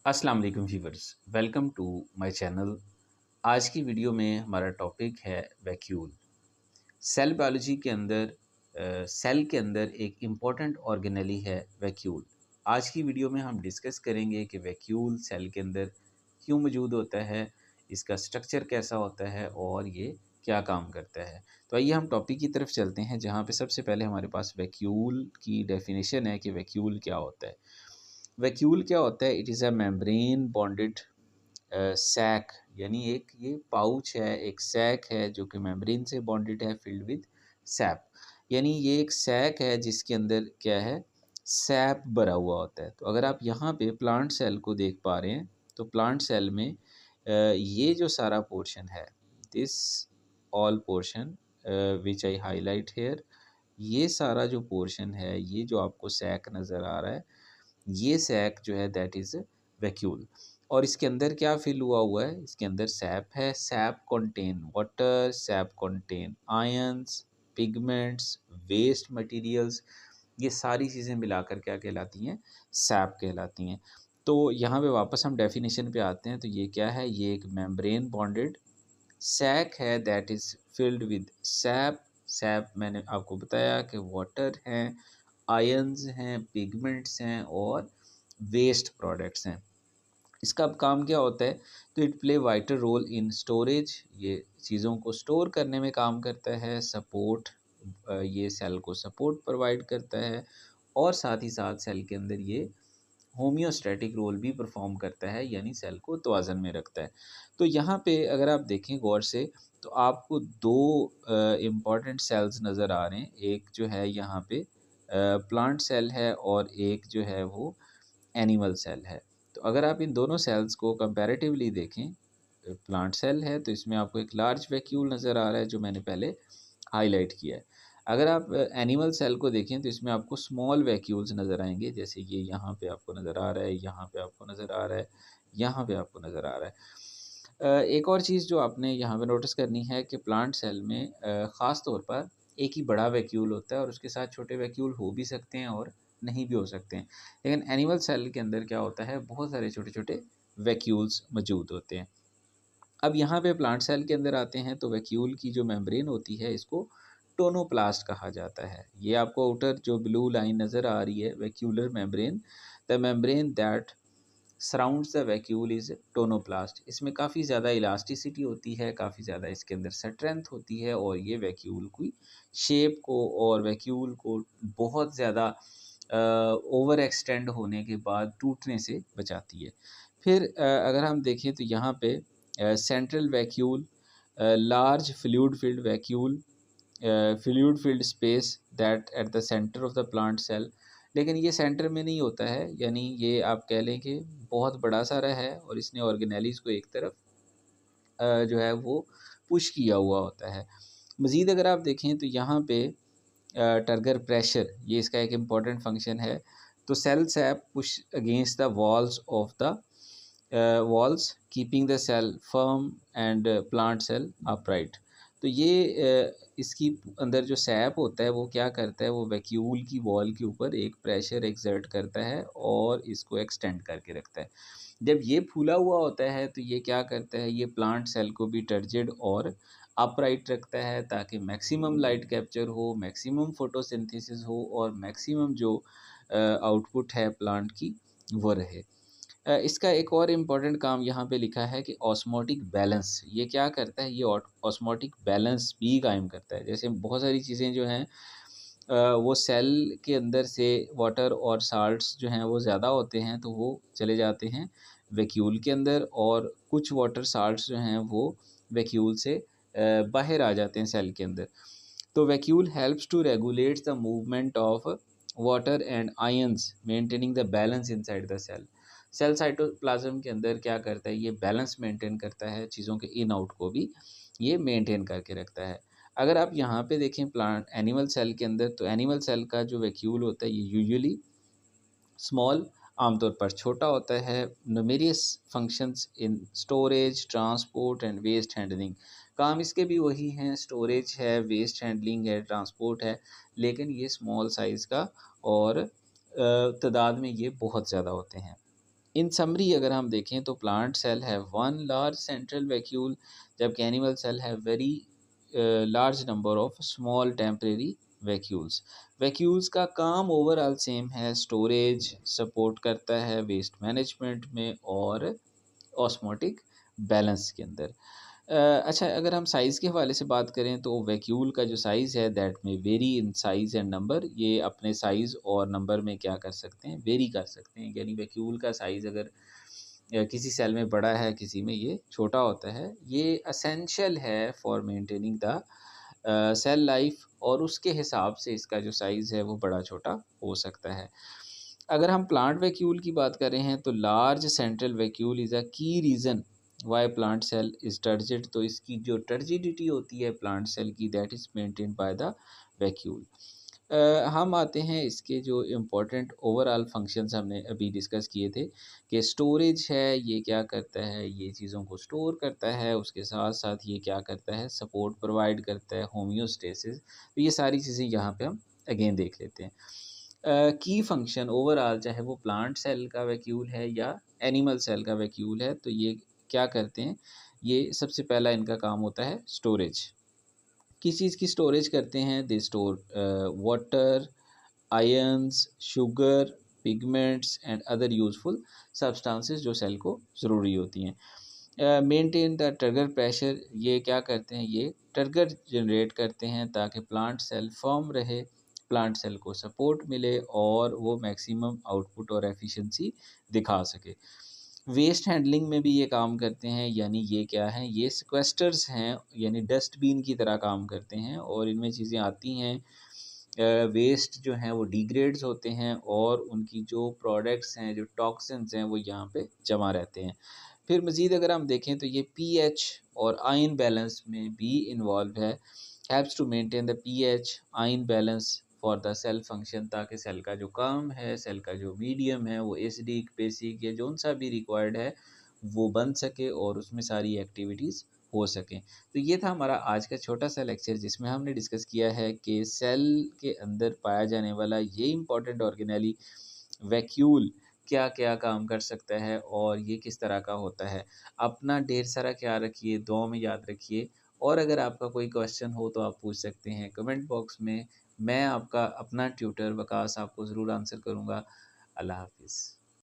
अस्सलाम वालेकुम viewers, welcome to my channel. आज की वीडियो में हमारा टॉपिक है वैक्यूल। सेल बायोलॉजी के अंदर सेल के अंदर एक इम्पॉर्टेंट ऑर्गेनेली है वैक्यूल। आज की वीडियो में हम डिस्कस करेंगे कि वैक्यूल सेल के अंदर क्यों मौजूद होता है, इसका स्ट्रक्चर कैसा होता है और ये क्या काम करता है। तो आइए हम टॉपिक की तरफ चलते हैं, जहाँ पे सबसे पहले हमारे पास वैक्यूल की डेफिनेशन है कि वैक्यूल क्या होता है। वैक्यूल क्या होता है? It is a membrane bounded sac, यानी एक ये पाउच है, एक सैक है जो कि मेम्ब्रेन से बॉन्डेड है, फिल्ड विद सैप। यानी ये एक सैक है जिसके अंदर क्या है, सैप भरा हुआ होता है। तो अगर आप यहाँ पे प्लांट सेल को देख पा रहे हैं, तो प्लांट सेल में ये जो सारा पोर्शन है, this all portion which I highlight here, ये सारा जो पोर्शन है, ये जो आपको सैक नज़र आ रहा है, ये सैक जो है दैट इज़ वैक्यूल। और इसके अंदर क्या फिल हुआ है? इसके अंदर सैप है। Sap contain water, sap contain ions, pigments, waste materials, ये सारी चीज़ें मिलाकर क्या कहलाती हैं? सैप कहलाती हैं। तो यहाँ पे वापस हम डेफिनेशन पे आते हैं। तो ये क्या है? ये एक मेम्ब्रेन बॉन्डेड सैक है that is filled with SAP. SAP मैंने आपको बताया कि वाटर हैं, आयंस हैं, पिगमेंट्स हैं और वेस्ट प्रोडक्ट्स हैं। इसका अब काम क्या होता है? तो it play vital role in storage, ये चीज़ों को स्टोर करने में काम करता है। सपोर्ट, ये सेल को सपोर्ट प्रोवाइड करता है और साथ ही साथ सेल के अंदर ये होम्योस्टैटिक रोल भी परफॉर्म करता है, यानी सेल को तवाज़न में रखता है। तो यहाँ पे अगर आप देखें गौर से, तो आपको दो इम्पॉर्टेंट सेल्स नज़र आ रहे हैं। एक जो है यहाँ पे प्लांट सेल है और एक जो है वो एनिमल सेल है। तो अगर आप इन दोनों सेल्स को कंपैरेटिवली देखें, प्लांट सेल है तो इसमें आपको एक लार्ज वैक्यूल नज़र आ रहा है जो मैंने पहले हाईलाइट किया है। अगर आप एनिमल सेल को देखें तो इसमें आपको स्मॉल वैक्यूल्स नज़र आएंगे, जैसे ये यहाँ पे आपको नज़र आ रहा है, यहाँ पे आपको नज़र आ रहा है, यहाँ पे आपको नज़र आ रहा है। एक और चीज़ जो आपने यहाँ पे नोटिस करनी है कि प्लांट सेल में ख़ास तौर पर एक ही बड़ा वैक्यूल होता है और उसके साथ छोटे वैक्यूल हो भी सकते हैं और नहीं भी हो सकते हैं। लेकिन एनिमल सेल के अंदर क्या होता है, बहुत सारे छोटे छोटे वैक्यूल्स मौजूद होते हैं। अब यहाँ पे प्लांट सेल के अंदर आते हैं तो वैक्यूल की जो मेम्ब्रेन होती है इसको टोनोप्लास्ट कहा जाता है। ये आपको आउटर जो ब्लू लाइन नज़र आ रही है, vacuolar membrane, the membrane that surrounds the vacuole is tonoplast. इसमें काफ़ी ज़्यादा इलास्टिसिटी होती है, काफ़ी ज़्यादा इसके अंदर स्ट्रेंथ होती है और ये वैक्यूल की शेप को और वैक्यूल को बहुत ज़्यादा ओवर एक्सटेंड होने के बाद टूटने से बचाती है। फिर अगर हम देखें तो यहाँ पे central vacuole, large fluid filled vacuole, fluid filled space that at the centre of the plant cell. लेकिन ये सेंटर में नहीं होता है, यानी ये आप कह लें कि बहुत बड़ा सारा है और इसने ऑर्गेनेलीज को एक तरफ जो है वो पुश किया हुआ होता है। मज़ीद अगर आप देखें तो यहाँ पे टर्गर प्रेशर, ये इसका एक इम्पॉर्टेंट फंक्शन है। तो cell sap push against the walls of the walls keeping the cell firm and plant cell upright. तो ये इसकी अंदर जो सैप होता है वो क्या करता है, वो वैक्यूल की वॉल के ऊपर एक प्रेशर एक्सर्ट करता है और इसको एक्सटेंड करके रखता है। जब ये फूला हुआ होता है तो ये क्या करता है, ये प्लांट सेल को भी टर्जिड और अपराइट रखता है ताकि मैक्सिमम लाइट कैप्चर हो, मैक्सिमम फोटोसिंथेसिस हो और मैक्सिमम जो आउटपुट है प्लांट की वो रहे। इसका एक और इम्पॉर्टेंट काम यहाँ पे लिखा है कि ऑस्मोटिक बैलेंस, ये क्या करता है, ये ऑस्मोटिक बैलेंस भी कायम करता है। जैसे बहुत सारी चीज़ें जो हैं वो सेल के अंदर से वाटर और साल्ट्स जो हैं वो ज़्यादा होते हैं तो वो चले जाते हैं वैक्यूल के अंदर, और कुछ वाटर साल्ट्स जो हैं वो वैक्यूल से बाहर आ जाते हैं सेल के अंदर। तो vacuole helps to regulate the movement of water and ions, maintaining the balance inside the cell. Cell cytoplasm के अंदर क्या करता है, ये बैलेंस मेंटेन करता है, चीज़ों के इन आउट को भी ये मेंटेन करके रखता है। अगर आप यहाँ पे देखें प्लांट एनिमल सेल के अंदर, तो एनिमल सेल का जो वैक्यूल होता है ये यूजुअली स्मॉल, आमतौर पर छोटा होता है। Numerous functions in storage, transport and waste handling, काम इसके भी वही हैं, स्टोरेज है, वेस्ट हैंडलिंग है, ट्रांसपोर्ट है, लेकिन ये स्मॉल साइज़ का और तादाद में ये बहुत ज़्यादा होते हैं। इन समरी अगर हम देखें तो plant cell have one large central vacuole, जबकि animal cell have very large number of small temporary vacuoles. Vacuoles का काम ओवरऑल सेम है, स्टोरेज सपोर्ट करता है वेस्ट मैनेजमेंट में और ऑस्मोटिक बैलेंस के अंदर। अच्छा, अगर हम साइज़ के हवाले से बात करें तो वैक्यूल का जो साइज़ है दैट में very in size and number, ये अपने साइज़ और नंबर में क्या कर सकते हैं, वेरी कर सकते हैं। यानी वैक्यूल का साइज़ अगर किसी सेल में बड़ा है, किसी में ये छोटा होता है, ये असेंशियल है for maintaining the cell life, और उसके हिसाब से इसका जो साइज़ है वो बड़ा छोटा हो सकता है। अगर हम प्लांट वैक्यूल की बात कर रहे हैं तो large central vacuole is a key reason why plant cell is turgid, तो इसकी जो टर्जिडिटी होती है प्लांट सेल की that is maintained by the vacuole. हम आते हैं इसके जो इम्पोर्टेंट ओवरऑल फंक्शंस हमने अभी डिस्कस किए थे कि स्टोरेज है, ये क्या करता है, ये चीज़ों को स्टोर करता है, उसके साथ साथ ये क्या करता है, सपोर्ट प्रोवाइड करता है, होम्योस्टेसिस। तो ये सारी चीज़ें यहाँ पे हम अगेन देख लेते हैं। की फंक्शन ओवरऑल, चाहे वो प्लांट सेल का वैक्यूल है या एनिमल सेल का वैक्यूल है, तो ये क्या करते हैं, ये सबसे पहला इनका काम होता है स्टोरेज। किस चीज़ की स्टोरेज करते हैं, they store water, ions, sugar, pigments and other useful substances जो सेल को ज़रूरी होती हैं। मेंटेन द ट्रिगर प्रेशर, ये क्या करते हैं, ये ट्रिगर जनरेट करते हैं ताकि प्लांट सेल फर्म रहे, प्लांट सेल को सपोर्ट मिले और वो मैक्सिमम आउटपुट और एफिशिएंसी दिखा सके। वेस्ट हैंडलिंग में भी ये काम करते हैं, यानी ये क्या हैं, ये सिक्वेस्टर्स हैं, यानी डस्टबिन की तरह काम करते हैं, और इनमें चीज़ें आती हैं, वेस्ट जो हैं वो डिग्रेड्स होते हैं और उनकी जो प्रोडक्ट्स हैं, जो टॉक्सिन्स हैं, वो यहाँ पे जमा रहते हैं। फिर मज़ीद अगर हम देखें तो ये पीएच और आयन बैलेंस में भी इन्वॉल्व है, helps to maintain the pH ion balance for the cell function, ताकि सेल का जो काम है, सेल का जो मीडियम है वो एसिडिक, बेसिक या जौन सा भी रिक्वायर्ड है वो बन सके और उसमें सारी एक्टिविटीज़ हो सकें। तो ये था हमारा आज का छोटा सा लेक्चर, जिसमें हमने डिस्कस किया है कि सेल के अंदर पाया जाने वाला ये इम्पोर्टेंट ऑर्गेनेली वैक्यूल क्या क्या काम कर सकता है और ये किस तरह का होता है। अपना ढेर सारा ख्याल रखिए, दुआ में याद रखिए, और अगर आपका कोई क्वेश्चन हो तो आप पूछ सकते हैं कमेंट बॉक्स में। मैं आपका अपना ट्यूटर वकास आपको ज़रूर आंसर करूँगा। अल्लाह हाफिज़।